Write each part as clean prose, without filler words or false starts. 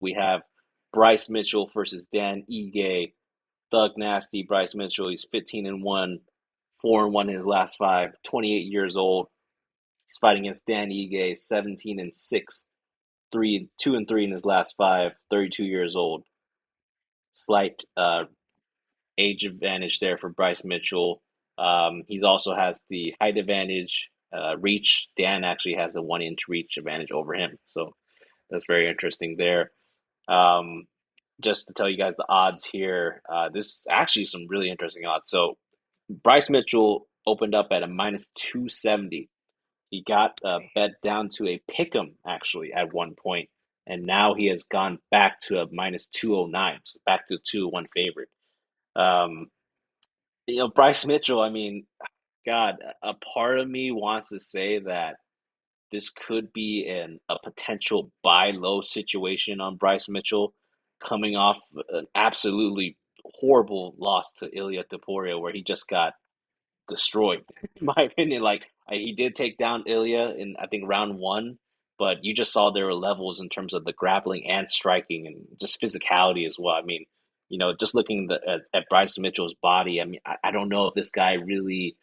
we have Bryce Mitchell versus Dan Ige. Thug Nasty Bryce Mitchell. He's 15-1, 4-1 in his last five. 28 years old. He's fighting against Dan Ige, 17-6, 2-3 in his last five. 32 years old. Slight age advantage there for Bryce Mitchell. He's also has the height advantage, reach. Dan actually has the 1 inch reach advantage over him. So that's very interesting there. Um, just to tell you guys the odds here, this is actually some really interesting odds. So Bryce Mitchell opened up at a -270. He got bet down to a pick'em actually at one point, and now he has gone back to a -209, so back to a 2-1 favorite. Um, Bryce Mitchell, I mean, God, a part of me wants to say that this could be a potential buy low situation on Bryce Mitchell coming off an absolutely horrible loss to Ilya Taporia where he just got destroyed. In my opinion, like he did take down Ilya in I think round one, but you just saw there were levels in terms of the grappling and striking and just physicality as well. I mean, just looking at Bryce Mitchell's body, I mean, I don't know if this guy really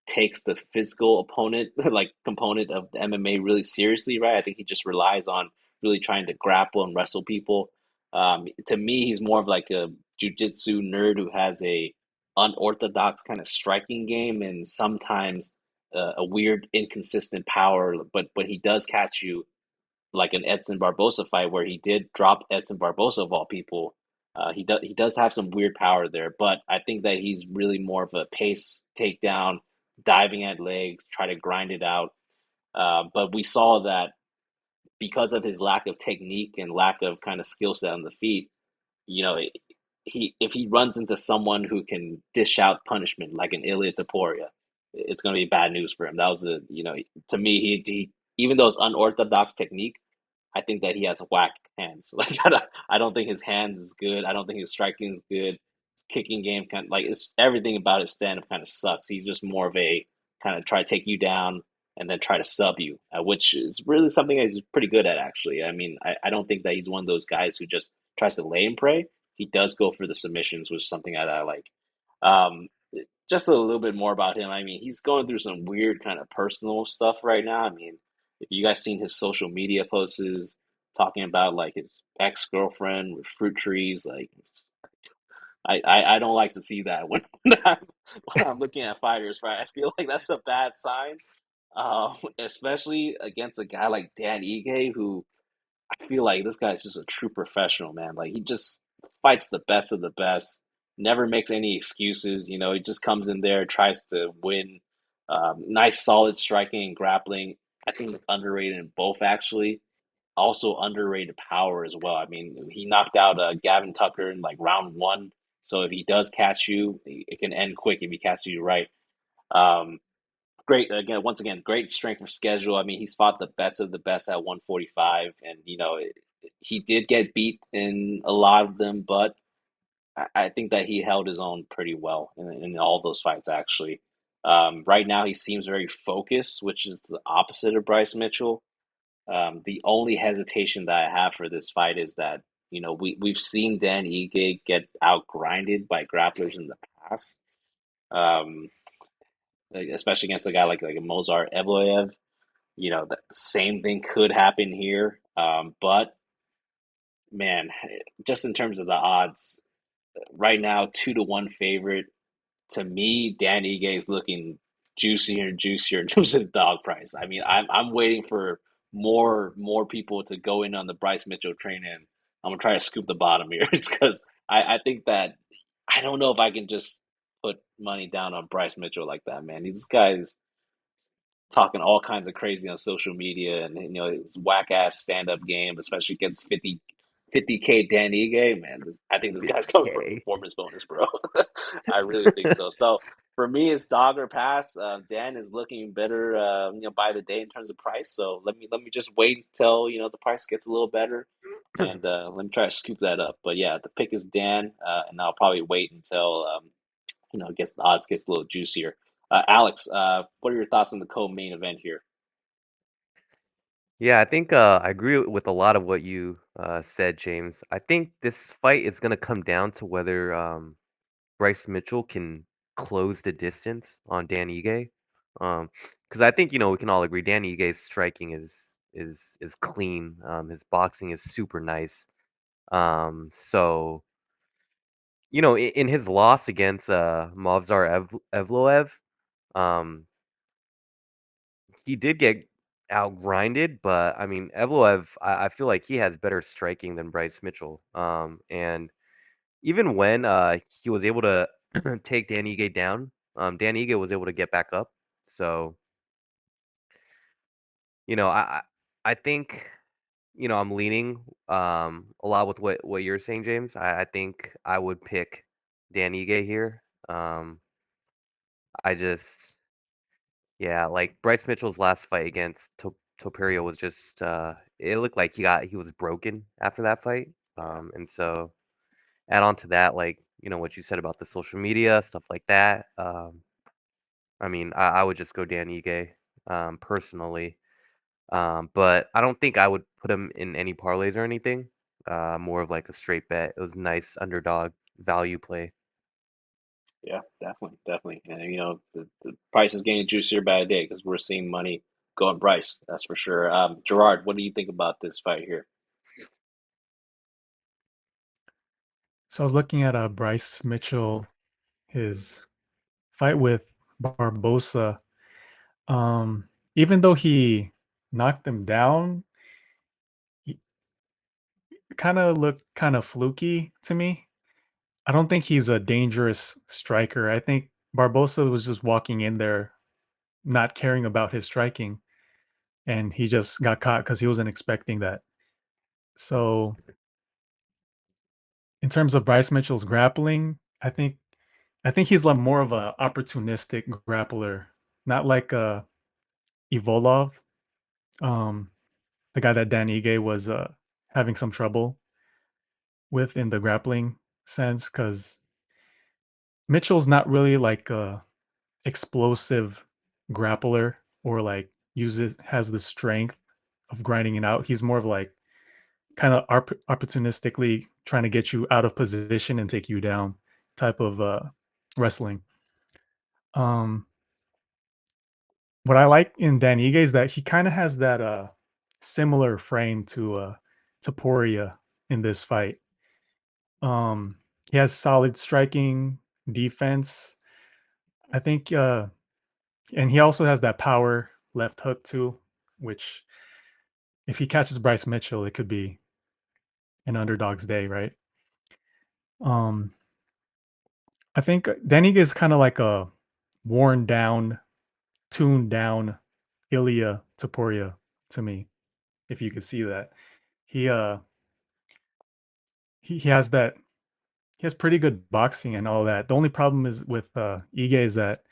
takes the physical opponent like component of the MMA really seriously, right? I think he just relies on really trying to grapple and wrestle people. To me, he's more of like a jujitsu nerd who has a unorthodox kind of striking game and sometimes a weird inconsistent power. But he does catch you like an Edson Barbosa fight where he did drop Edson Barbosa of all people. He does have some weird power there, but I think that he's really more of a pace takedown, diving at legs, try to grind it out. But we saw that because of his lack of technique and lack of kind of skill set on the feet, you know, he if he runs into someone who can dish out punishment like an Ilia Topuria, it's going to be bad news for him. That was to me he even though it's unorthodox technique, I think that he has whack hands. Like I don't think his hands is good. I don't think his striking is good. Kicking game kind of like it's everything about his stand up kind of sucks. He's just more of a kind of try to take you down and then try to sub you, which is really something that he's pretty good at actually. I mean, I don't think that he's one of those guys who just tries to lay and pray. He does go for the submissions, which is something that I like. Um, just a little bit more about him. I mean, he's going through some weird kind of personal stuff right now. I mean, if you guys seen his social media posts talking about like his ex-girlfriend with fruit trees, like I don't like to see that when when I'm looking at fighters, right? I feel like that's a bad sign, especially against a guy like Dan Ige, who I feel like this guy's just a true professional, man. Like he just fights the best of the best, never makes any excuses. He just comes in there, tries to win. Nice, solid striking and grappling. I think underrated in both actually. Also underrated power as well. I mean, he knocked out Gavin Tucker in like round one. So if he does catch you, it can end quick if he catches you right. Um, Great again, once again, great strength of schedule. I mean, he's fought the best of the best at 145, and he did get beat in a lot of them, but I think that he held his own pretty well in all those fights. Actually, right now he seems very focused, which is the opposite of Bryce Mitchell. The only hesitation that I have for this fight is that we've seen Dan Ige get out grinded by grapplers in the past. Um, like, especially against a guy like a Mozart Evloev. The same thing could happen here. But man, just in terms of the odds, right now 2-1 favorite. To me, Dan Ige is looking juicier and juicier in terms of his dog price. I mean, I'm waiting for more people to go in on the Bryce Mitchell train, and I'm gonna try to scoop the bottom here. It's because I think that I don't know if I can just put money down on Bryce Mitchell like that, man. These guys talking all kinds of crazy on social media and his whack ass stand up game, especially against 50K Dan Ige, man. I think this guy's coming for a Okay. performance bonus, bro. I really think so. So for me, it's dog or pass. Dan is looking better, by the day in terms of price. So let me just wait until the price gets a little better, and let me try to scoop that up. But yeah, the pick is Dan, and I'll probably wait until it gets the odds gets a little juicier. Alex, what are your thoughts on the co-main event here? Yeah, I think I agree with a lot of what you said, James. I think this fight is going to come down to whether Bryce Mitchell can close the distance on Dan Ige. Because I think we can all agree Dan Ige's striking is clean. His boxing is super nice. So in his loss against Movsar Evloev, um, he did get outgrinded, but I mean Evloev, I feel like he has better striking than Bryce Mitchell. And even when he was able to take Dan Ige down, Dan Ige was able to get back up. So you know, I I think I'm leaning a lot with what you're saying, James. I think I would pick Dan Ige here. I just Yeah, like Bryce Mitchell's last fight against Topuria was just it looked like he was broken after that fight. And so add on to that, like, what you said about the social media, stuff like that. I mean, I would just go Dan Ige, personally. But I don't think I would put him in any parlays or anything. More of like a straight bet. It was nice underdog value play. Yeah, definitely, definitely. And the price is getting juicier by the day because we're seeing money going Bryce. That's for sure. Gerard, what do you think about this fight here? So I was looking at Bryce Mitchell, his fight with Barbosa. Um, Even though he knocked him down, he kind of looked kind of fluky to me. I don't think he's a dangerous striker. I think Barbosa was just walking in there, not caring about his striking, and he just got caught because he wasn't expecting that. So, in terms of Bryce Mitchell's grappling, I think he's like more of a opportunistic grappler, not like Evolov, um, the guy that Dan Ige was having some trouble with in the grappling sense, because Mitchell's not really like a explosive grappler or like uses has the strength of grinding it out. He's more of like kind of opportunistically trying to get you out of position and take you down type of wrestling. Um, what I like in Dan Ige is that he kind of has that similar frame to Poria in this fight. Um, he has solid striking, defense. I think and he also has that power left hook too, which if he catches Bryce Mitchell, it could be an underdog's day, right? Um, I think Danig is kind of like a worn down, tuned down Ilya Taporia to me, if you could see that. He he has that he has pretty good boxing and all that. The only problem is with Ige is that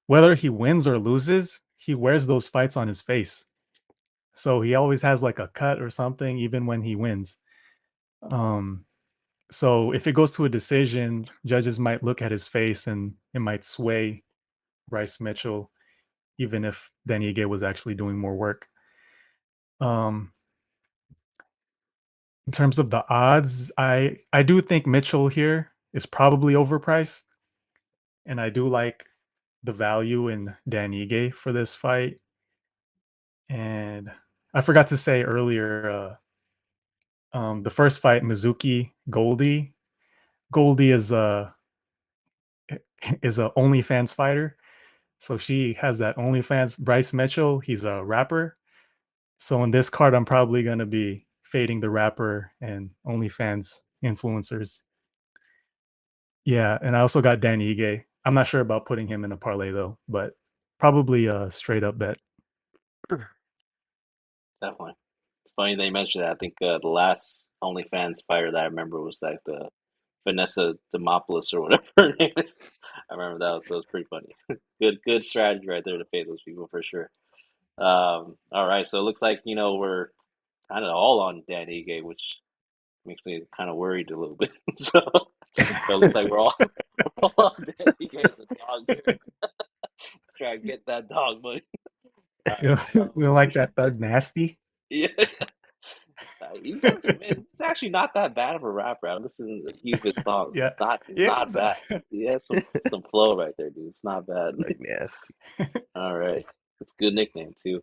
whether he wins or loses, he wears those fights on his face. So he always has like a cut or something, even when he wins. Um, so if it goes to a decision, judges might look at his face and it might sway Bryce Mitchell, even if Danny Ige was actually doing more work. Um, in terms of the odds, I do think Mitchell here is probably overpriced, and I do like the value in Dan Ige for this fight. And I forgot to say earlier, the first fight, Mizuki Goldy. Goldy is a OnlyFans fighter, so she has that OnlyFans. Bryce Mitchell, he's a rapper. So in this card, I'm probably gonna be fading the rapper and OnlyFans influencers. Yeah, and I also got Dan Ige. I'm not sure about putting him in a parlay though, but probably a straight up bet. Definitely. It's funny they mentioned that. I think the last OnlyFans fighter that I remember was like the Vanessa Demopoulos or whatever her name is. I remember that was pretty funny. Good strategy right there to pay those people for sure. All right, so it looks like we're kind of all on Dan Ige, which makes me kind of worried a little bit. So it looks like we're all on Dan Ige as a dog here. Let's try and get that dog money. All You right. we like that thug nasty. Yeah. He's actually not that bad of a rapper. I listened to a few of his songs. Yeah. It's Yeah. not bad. He has some flow right there, dude. It's not bad. Like nasty. All right. It's a good nickname too.